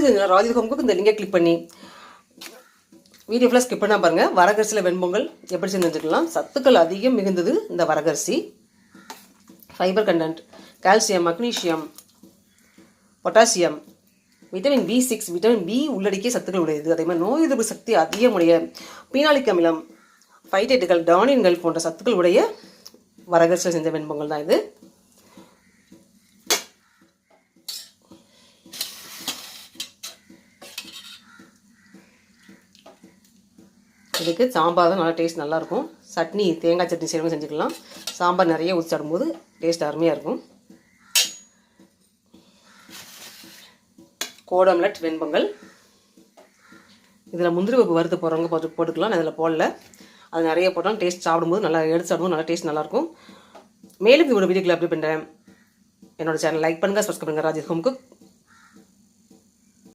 புரிஞ்சுதுங்களா? Raji home cook இந்த லிங்கை கிளிக் பண்ணி வீடியோ ஃபுல்லாக ஸ்கிப் பண்ணால் பாருங்கள். வரகரிசியில் வெண்பொங்கல் எப்படி செஞ்சு வச்சுக்கலாம். சத்துக்கள் அதிகம் மிகுந்தது இந்த வரகரிசி. Fibre content, calcium, magnesium, potassium, vitamin B6, vitamin B உள்ளடக்கிய சத்துக்கள் உடையது. அதே மாதிரி நோய் எதிர்ப்பு சக்தி அதிகமுடைய பீனாலிக் அமிலம், ஃபைட்டேட்டுகள், டானின்கள் போன்ற சத்துக்கள் உடைய வரகரிசியில் செஞ்ச வெண்பொங்கல் தான் இது. இதுக்கு சாம்பார் தான் நல்லா டேஸ்ட் நல்லாயிருக்கும். சட்னி, தேங்காய் சட்னி செய்யறவங்க செஞ்சுக்கலாம். சாம்பார் நிறைய ஊற்றி சாப்பிடும்போது டேஸ்ட் அருமையாக இருக்கும். கோடம்லட் வெண்பொங்கல். இதில் முந்திரி பருப்பு வறுத்து போடுறவங்க போட்டுக்கலாம். நான் இதில் போடல. அது நிறைய போட்டாலும் டேஸ்ட் சாப்பிடும்போது நல்லா எடுத்து சாப்பிடும்போது நல்லா டேஸ்ட் நல்லாயிருக்கும். மேலும் இதோட வீடியோக்களை அப்டேட் பண்ணுறேன். என்னோட சேனல் லைக் பண்ணுங்கள், சப்ஸ்கிரைப் பண்ணுங்கள். Raji home cook.